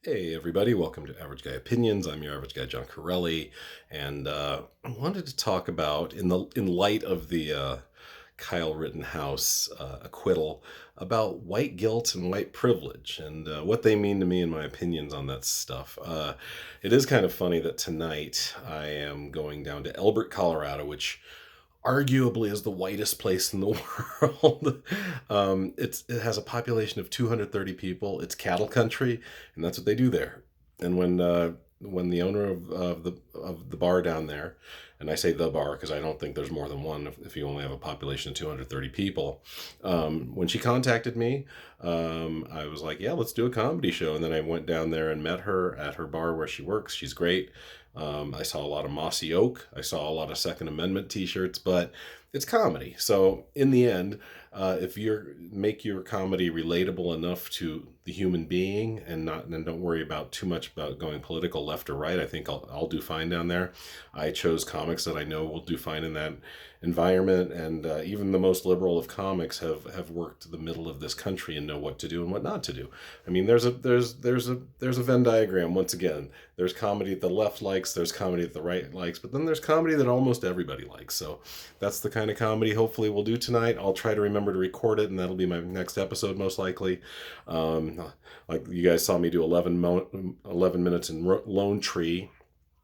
Hey everybody, welcome to Average Guy Opinions. I'm your average guy, John Corelli, and I wanted to talk about, in light of the Kyle Rittenhouse acquittal, about white guilt and white privilege, and what they mean to me and my opinions on that stuff. It is kind of funny that tonight I am going down to Elbert, Colorado, which arguably is the whitest place in the world. It has a population of 230 people. It's cattle country, and that's what they do there. And when the owner of the bar down there, and I say the bar because I don't think there's more than one if you only have a population of 230 people. When she contacted me, I was like, yeah, let's do a comedy show. And then I went down there and met her at her bar where she works. She's great. I saw a lot of Mossy Oak. I saw a lot of Second Amendment T-shirts, but it's comedy. So in the end, if you make your comedy relatable enough to the human being and don't worry about too much about going political left or right, I think I'll do fine down there. I chose comics that I know will do fine in that environment, and even the most liberal of comics have worked the middle of this country and know what to do and what not to do. I mean, there's a Venn diagram once again. There's comedy that the left likes, there's comedy that the right likes, but then there's comedy that almost everybody likes. So that's the kind of comedy hopefully we'll do tonight. I'll try to remember to record it, and that'll be my next episode most likely. Like you guys saw me do 11 minutes in Lone Tree,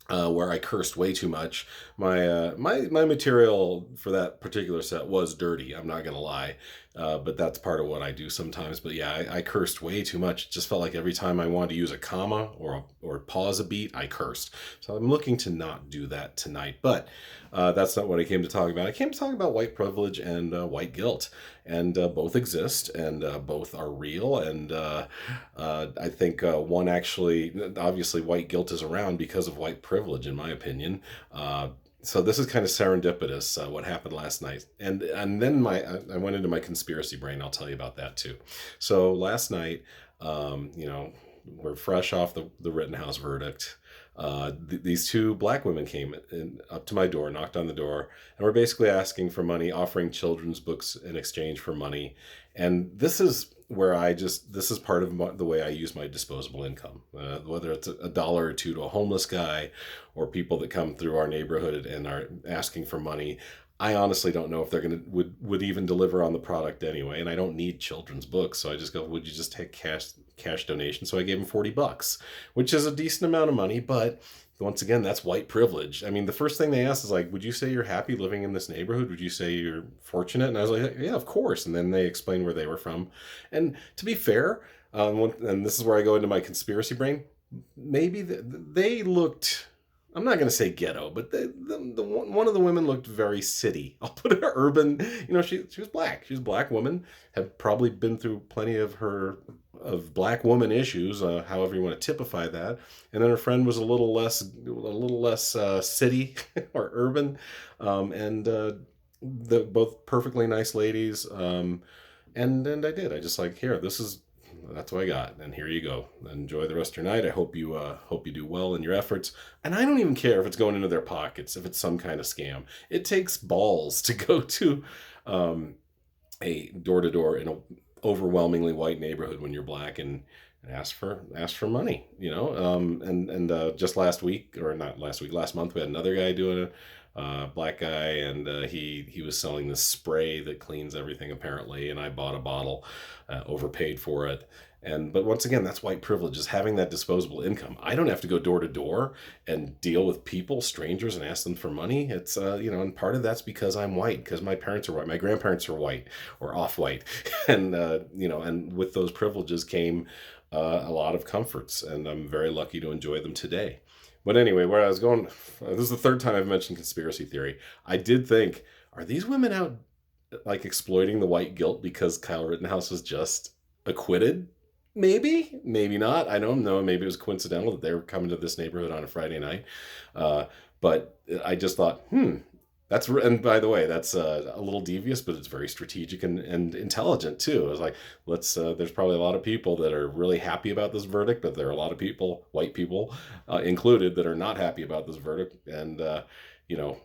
where I cursed way too much. My material for that particular set was dirty. I'm not gonna lie, but that's part of what I do sometimes. But yeah, I cursed way too much. It just felt like every time I wanted to use a comma or pause a beat, I cursed. So I'm looking to not do that tonight. But that's not what I came to talk about. I came to talk about white privilege and white guilt, and both exist, and both are real. And I think one actually, obviously, white guilt is around because of white privilege, in my opinion. So this is kind of serendipitous, what happened last night, and then I went into my conspiracy brain. I'll tell you about that too. So last night, we're fresh off the Rittenhouse verdict. These two black women came up to my door, knocked on the door, and were basically asking for money, offering children's books in exchange for money. And this is where this is part of the way I use my disposable income, whether it's a dollar or two to a homeless guy or people that come through our neighborhood and are asking for money. I honestly don't know if they're would even deliver on the product anyway, and I don't need children's books, so I just go, would you just take cash donation? So I gave them $40, which is a decent amount of money, but once again, that's white privilege. I mean, the first thing they asked is like, would you say you're happy living in this neighborhood? Would you say you're fortunate? And I was like, yeah, of course. And then they explained where they were from. And to be fair, and this is where I go into my conspiracy brain, maybe they looked, I'm not going to say ghetto, but one of the women looked very city. I'll put it urban. She was black. She was a black woman, had probably been through plenty of black woman issues, however you want to typify that. And then her friend was a little less city or urban, and the both perfectly nice ladies. And I did. I just like, here, that's what I got, and here you go. Enjoy the rest of your night. I hope you do well in your efforts. And I don't even care if it's going into their pockets, if it's some kind of scam. It takes balls to go to a door to door in a overwhelmingly white neighborhood when you're black and ask for money. And just last week, or not last week, last month, we had another guy doing it. Black guy, and he was selling this spray that cleans everything apparently, and I bought a bottle, overpaid for it. But once again, that's white privilege, is having that disposable income. I don't have to go door to door and deal with people, strangers, and ask them for money. It's and part of that's because I'm white, because my parents are white, my grandparents are white or off white, and with those privileges came a lot of comforts, and I'm very lucky to enjoy them today. But anyway, where I was going, this is the third time I've mentioned conspiracy theory. I did think, are these women out like exploiting the white guilt because Kyle Rittenhouse was just acquitted? Maybe, maybe not. I don't know. Maybe it was coincidental that they were coming to this neighborhood on a Friday night. But I just thought, and by the way, that's a little devious, but it's very strategic and intelligent too. I was like, there's probably a lot of people that are really happy about this verdict, but there are a lot of people, white people included, that are not happy about this verdict. And,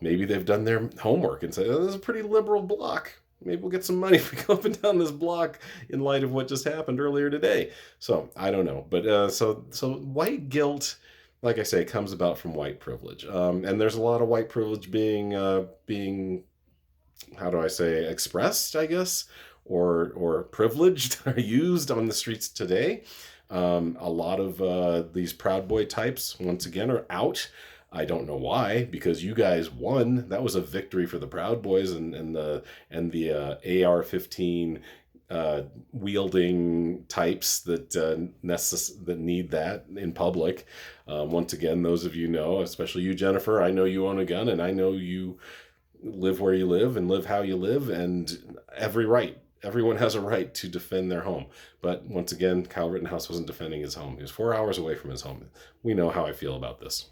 maybe they've done their homework and said, oh, this is a pretty liberal block. maybe we'll get some money if we go up and down this block in light of what just happened earlier today. So I don't know, but so white guilt, like I say, comes about from white privilege, and there's a lot of white privilege being how do I say, expressed, I guess, or privileged or used on the streets today. A lot of these Proud Boy types, once again, are out. I don't know why, because you guys won. That was a victory for the Proud Boys and the AR-15 wielding types that need that in public. Once again, those of you know, especially you, Jennifer, I know you own a gun, and I know you live where you live and live how you live, and everyone has a right to defend their home. But once again, Kyle Rittenhouse wasn't defending his home. He was 4 hours away from his home. We know how I feel about this.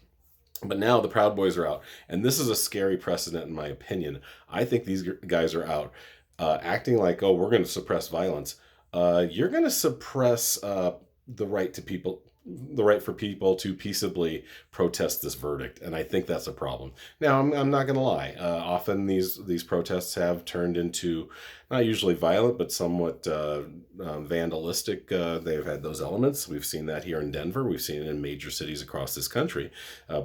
But now the Proud Boys are out, and this is a scary precedent in my opinion. I think these guys are out acting like, oh, we're going to suppress violence. You're going to suppress the right to people the right for people to peaceably protest this verdict, and I think that's a problem. Now, I'm not going to lie. Often these protests have turned into not usually violent, but somewhat vandalistic. They've had those elements. We've seen that here in Denver. We've seen it in major cities across this country.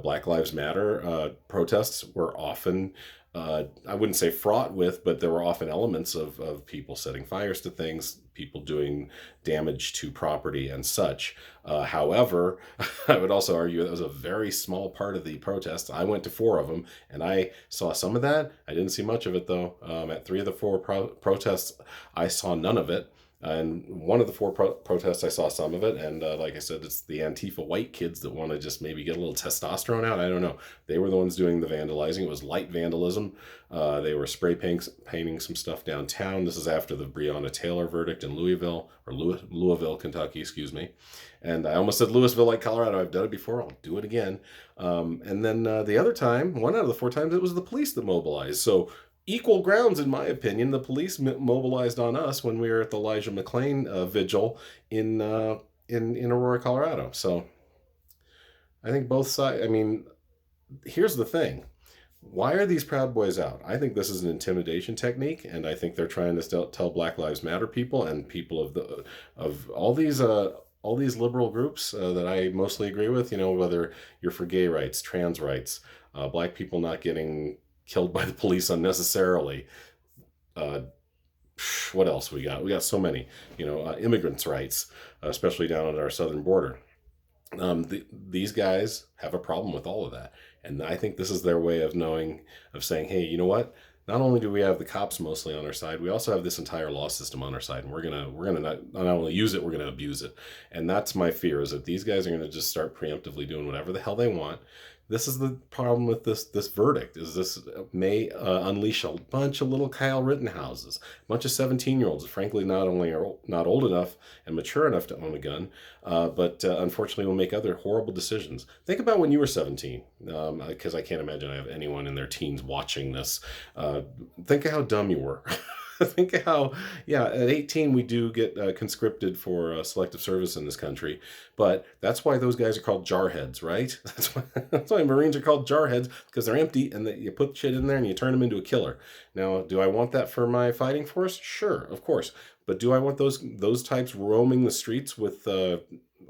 Black Lives Matter protests were often I wouldn't say fraught with, but there were often elements of people setting fires to things, people doing damage to property and such. However, I would also argue that was a very small part of the protests. I went to 4 of them, and I saw some of that. I didn't see much of it, though. At 3 of the 4 protests, I saw none of it. And one of the 4 protests, I saw some of it. And like I said, it's the Antifa white kids that want to just maybe get a little testosterone out. I don't know. They were the ones doing the vandalizing. It was light vandalism. They were spray painting some stuff downtown. This is after the Breonna Taylor verdict in Louisville, Kentucky, excuse me. And I almost said Louisville like Colorado. I've done it before. I'll do it again. And then the other time, 1 out of the 4 times, it was the police that mobilized. So equal grounds, in my opinion. The police mobilized on us when we were at the Elijah McClain vigil in Aurora, Colorado. So I think both sides. I mean, here's the thing: why are these Proud Boys out? I think this is an intimidation technique, and I think they're trying to tell Black Lives Matter people and people of all these liberal groups that I mostly agree with. You know, whether you're for gay rights, trans rights, black people not getting killed by the police unnecessarily. What else we got? We got so many, immigrants' rights, especially down at our southern border. These guys have a problem with all of that, and I think this is their way of saying, hey, you know what? Not only do we have the cops mostly on our side, we also have this entire law system on our side, and we're gonna not only use it, we're gonna abuse it. And that's my fear, is that these guys are gonna just start preemptively doing whatever the hell they want. This is the problem with this verdict, is this may unleash a bunch of little Kyle Rittenhouses, a bunch of 17-year-olds, frankly not only are not old enough and mature enough to own a gun, but unfortunately will make other horrible decisions. Think about when you were 17, because I can't imagine I have anyone in their teens watching this. Think of how dumb you were. Think of how, at 18 we do get conscripted for selective service in this country, but that's why those guys are called jarheads, right? That's why Marines are called jarheads, because they're empty and you put shit in there and you turn them into a killer. Now, do I want that for my fighting force? Sure, of course. But do I want those types roaming the streets with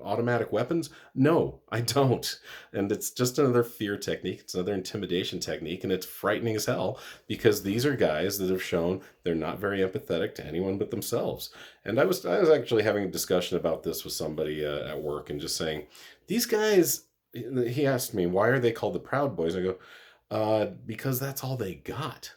automatic weapons? No, I don't. And it's just another fear technique. It's another intimidation technique, and it's frightening as hell, because these are guys that have shown they're not very empathetic to anyone but themselves. And I was actually having a discussion about this with somebody at work, and just saying, these guys. He asked me, why are they called the Proud Boys? I go, because that's all they got.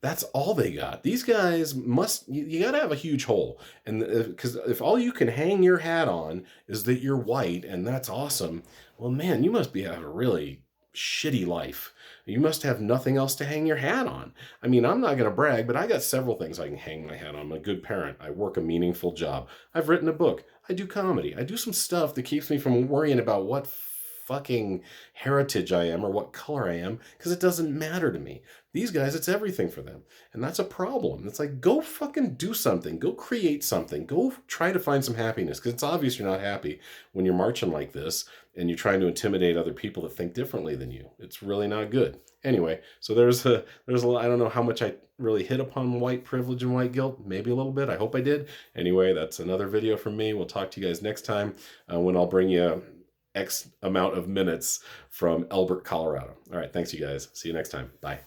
That's all they got. These guys you got to have a huge hole. And because if all you can hang your hat on is that you're white and that's awesome, well, man, you must have a really shitty life. You must have nothing else to hang your hat on. I mean, I'm not going to brag, but I got several things I can hang my hat on. I'm a good parent. I work a meaningful job. I've written a book. I do comedy. I do some stuff that keeps me from worrying about what fucking heritage I am or what color I am, because it doesn't matter to me. These guys, it's everything for them. And that's a problem. It's like, go fucking do something. Go create something. Go try to find some happiness, because it's obvious you're not happy when you're marching like this and you're trying to intimidate other people that think differently than you. It's really not good. Anyway, so there's a lot, I don't know how much I really hit upon white privilege and white guilt. Maybe a little bit. I hope I did. Anyway, that's another video from me. We'll talk to you guys next time when I'll bring you X amount of minutes from Elbert, Colorado. All right. Thanks, you guys. See you next time. Bye.